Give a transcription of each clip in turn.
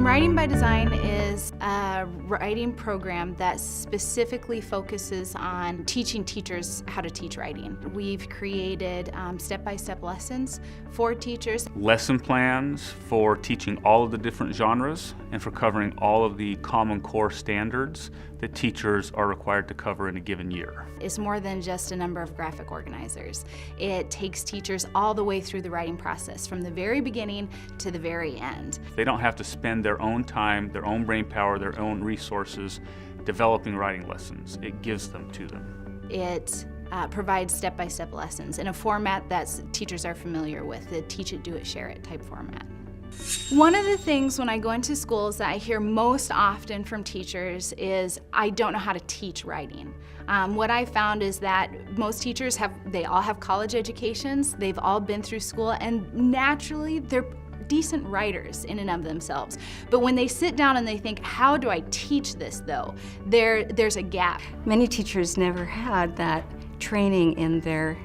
Writing by Design is a writing program that specifically focuses on teaching teachers how to teach writing. We've created step-by-step lessons for teachers. Lesson plans for teaching all of the different genres and for covering all of the Common Core standards that teachers are required to cover in a given year. It's more than just a number of graphic organizers. It takes teachers all the way through the writing process, from the very beginning to the very end. They don't have to spend their own time, their own brain power, their own resources developing writing lessons. It gives them to them. It provides step-by-step lessons in a format that teachers are familiar with, the teach it, do it, share it type format. One of the things when I go into schools that I hear most often from teachers is, I don't know how to teach writing. What I found is that most teachers they all have college educations, they've all been through school, and naturally they're decent writers in and of themselves. But when they sit down and they think, how do I teach this though? There's a gap. Many teachers never had that training in their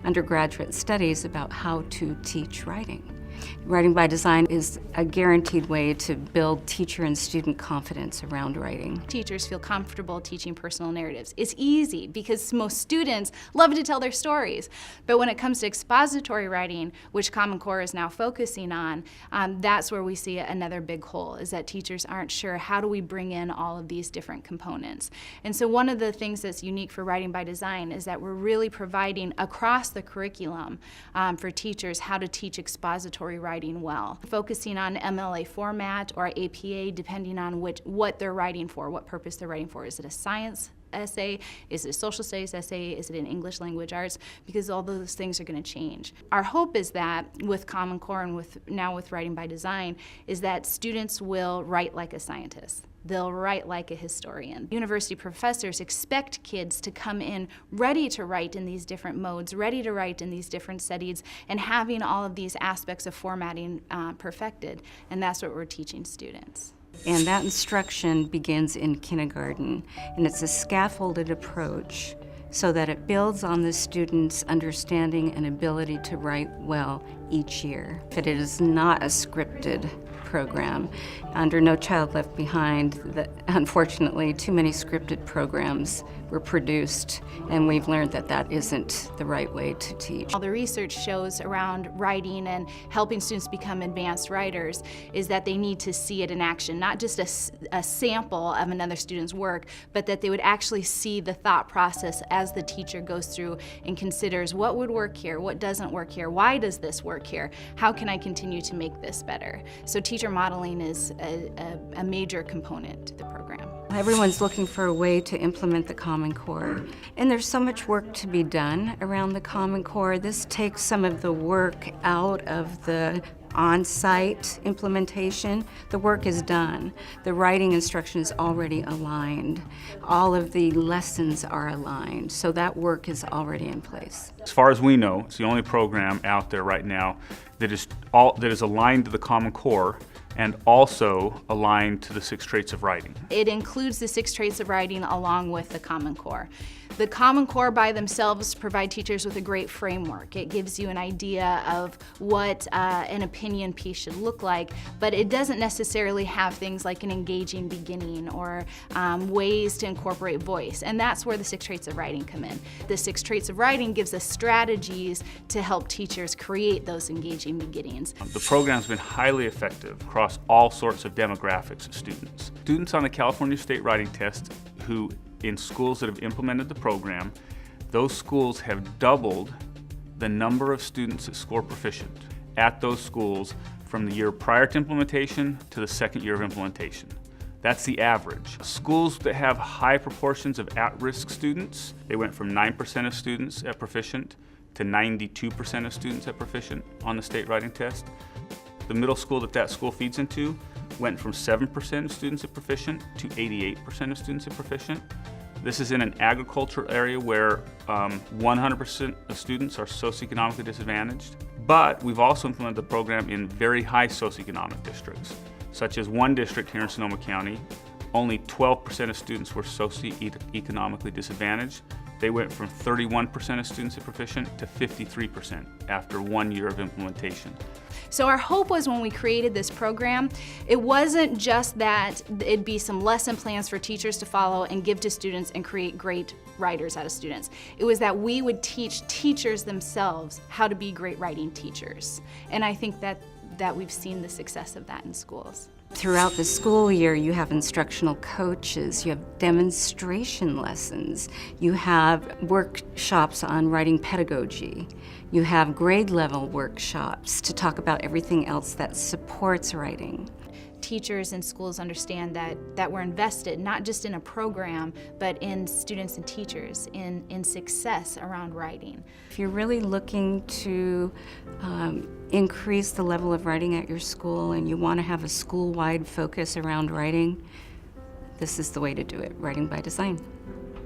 undergraduate studies about how to teach writing. Writing by Design is a guaranteed way to build teacher and student confidence around writing. Teachers feel comfortable teaching personal narratives. It's easy because most students love to tell their stories. But when it comes to expository writing, which Common Core is now focusing on, that's where we see another big hole, is that teachers aren't sure, how do we bring in all of these different components? And so one of the things that's unique for Writing by Design is that we're really providing across the curriculum for teachers how to teach expository writing well, focusing on MLA format or APA, depending on what they're writing for, what purpose they're writing for. Is it a science essay? Is it a social studies essay? Is it an English language arts? Because all those things are going to change. Our hope is that with Common Core and now with Writing by Design is that students will write like a scientist. They'll write like a historian. University professors expect kids to come in ready to write in these different modes, ready to write in these different settings, and having all of these aspects of formatting perfected. And that's what we're teaching students. And that instruction begins in kindergarten, and it's a scaffolded approach so that it builds on the student's understanding and ability to write well each year. But it is not a scripted program. Under No Child Left Behind, unfortunately, too many scripted programs were produced, and we've learned that that isn't the right way to teach. All the research shows around writing and helping students become advanced writers is that they need to see it in action, not just a sample of another student's work, but that they would actually see the thought process as the teacher goes through and considers what would work here, what doesn't work here, why does this work here, how can I continue to make this better? So teacher modeling is a major component to the program. Everyone's looking for a way to implement the Common Core, and there's so much work to be done around the Common Core. This takes some of the work out of the on-site implementation. The work is done. The writing instruction is already aligned. All of the lessons are aligned, so that work is already in place. As far as we know, it's the only program out there right now that is aligned to the Common Core and also aligned to the 6 traits of writing. It includes the 6 traits of writing along with the Common Core. The Common Core by themselves provide teachers with a great framework. It gives you an idea of what an opinion piece should look like, but it doesn't necessarily have things like an engaging beginning or ways to incorporate voice, and that's where the 6 traits of writing come in. The 6 traits of writing gives us strategies to help teachers create those engaging beginnings. The program's been highly effective across all sorts of demographics of students. Students on the California State Writing Test who in schools that have implemented the program, those schools have doubled the number of students that score proficient at those schools from the year prior to implementation to the 2nd year of implementation. That's the average. Schools that have high proportions of at-risk students, they went from 9% of students at proficient to 92% of students at proficient on the state writing test. The middle school that school feeds into went from 7% of students at proficient to 88% of students at proficient. This is in an agricultural area where 100% of students are socioeconomically disadvantaged. But we've also implemented the program in very high socioeconomic districts, such as one district here in Sonoma County. Only 12% of students were socioeconomically disadvantaged, They went from 31% of students at proficient to 53% after 1 year of implementation. So our hope was when we created this program, it wasn't just that it'd be some lesson plans for teachers to follow and give to students and create great writers out of students. It was that we would teach teachers themselves how to be great writing teachers. And I think that we've seen the success of that in schools. Throughout the school year, you have instructional coaches, you have demonstration lessons, you have workshops on writing pedagogy, you have grade level workshops to talk about everything else that supports writing. Teachers and schools understand that we're invested not just in a program, but in students and teachers, in success around writing. If you're really looking to increase the level of writing at your school and you want to have a school-wide focus around writing, this is the way to do it, Writing by Design.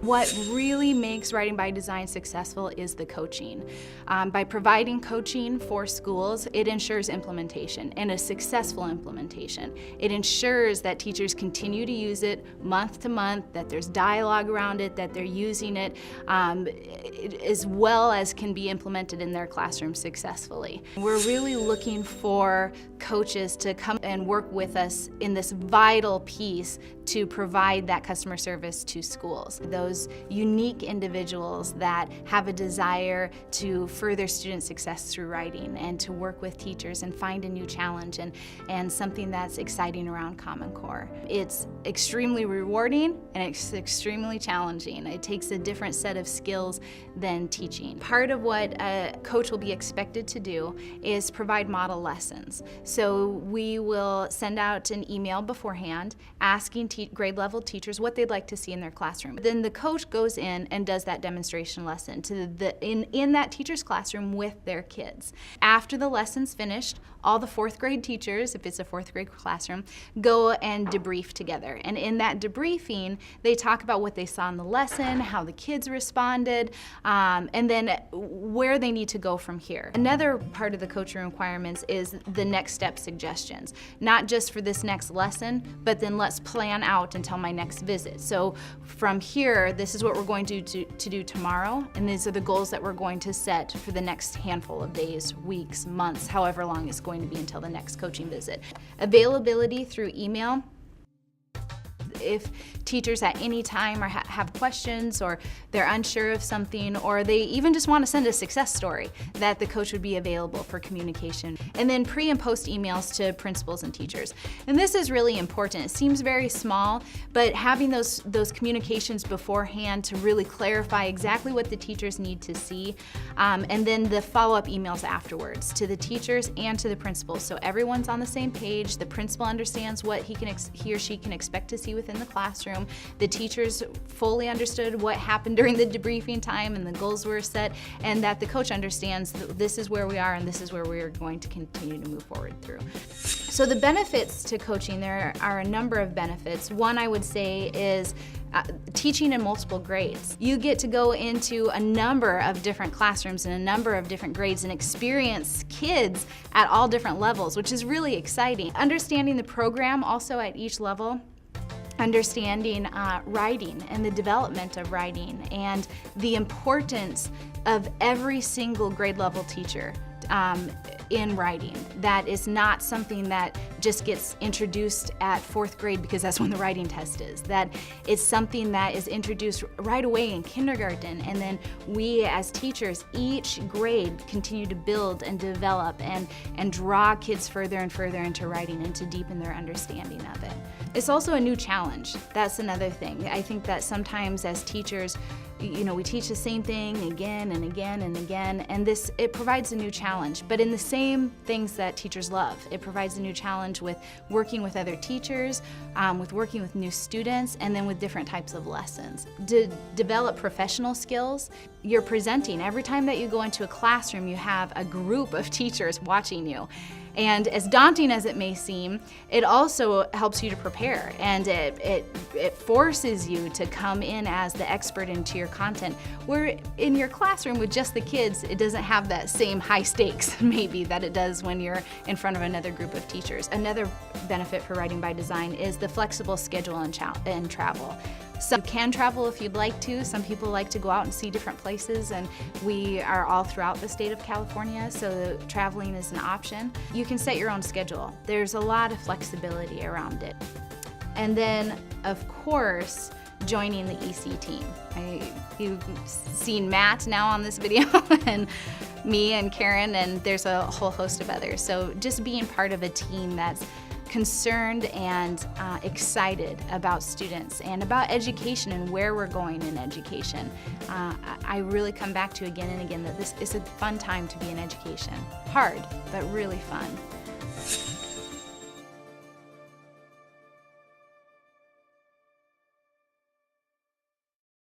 What really makes Writing by Design successful is the coaching. By providing coaching for schools, it ensures implementation and a successful implementation. It ensures that teachers continue to use it month to month, that there's dialogue around it, that they're using it as well as can be implemented in their classroom successfully. We're really looking for coaches to come and work with us in this vital piece to provide that customer service to schools. Those unique individuals that have a desire to further student success through writing and to work with teachers and find a new challenge and something that's exciting around Common Core. It's extremely rewarding and it's extremely challenging. It takes a different set of skills than teaching. Part of what a coach will be expected to do is provide model lessons. So we will send out an email beforehand asking grade level teachers what they'd like to see in their classroom. Then the coach goes in and does that demonstration lesson in that teacher's classroom with their kids. After the lesson's finished, all the fourth grade teachers, if it's a fourth grade classroom, go and debrief together. And in that debriefing, they talk about what they saw in the lesson, how the kids responded, and then where they need to go from here. Another part of the coaching requirements is the next step suggestions. Not just for this next lesson, but then let's plan out until my next visit. So from here, this is what we're going to do tomorrow, and these are the goals that we're going to set for the next handful of days, weeks, months, however long it's going to be until the next coaching visit. Availability through email. If teachers at any time have questions or they're unsure of something or they even just want to send a success story, that the coach would be available for communication. And then pre and post emails to principals and teachers. And this is really important. It seems very small, but having those communications beforehand to really clarify exactly what the teachers need to see, and then the follow-up emails afterwards to the teachers and to the principals. So everyone's on the same page, the principal understands what he or she can expect to see within the classroom. The teachers fully understood what happened during the debriefing time and the goals were set, and that the coach understands that this is where we are and this is where we are going to continue to move forward through. So the benefits to coaching, there are a number of benefits. One I would say is teaching in multiple grades. You get to go into a number of different classrooms and a number of different grades and experience kids at all different levels, which is really exciting. Understanding the program also at each level, understanding writing and the development of writing and the importance of every single grade level teacher in writing. That is not something that just gets introduced at fourth grade because that's when the writing test is. That it's something that is introduced right away in kindergarten, and then we as teachers, each grade continue to build and develop and draw kids further and further into writing and to deepen their understanding of it. It's also a new challenge. That's another thing. I think that sometimes as teachers, we teach the same thing again and again and again, and it provides a new challenge, but in the same things that teachers love. It provides a new challenge with working with other teachers, with working with new students, and then with different types of lessons. To develop professional skills, you're presenting. Every time that you go into a classroom, you have a group of teachers watching you. And as daunting as it may seem, it also helps you to prepare, and it forces you to come in as the expert into your content. Where in your classroom with just the kids, it doesn't have that same high stakes maybe that it does when you're in front of another group of teachers. Another benefit for Writing by Design is the flexible schedule and travel. Some can travel if you'd like to. Some people like to go out and see different places, and we are all throughout the state of California, so traveling is an option. You can set your own schedule. There's a lot of flexibility around it. And then, of course, joining the EC team. You've seen Matt now on this video, and me and Karen, and there's a whole host of others. So just being part of a team that's concerned and excited about students and about education and where we're going in education. I really come back to again and again that this is a fun time to be in education. Hard, but really fun.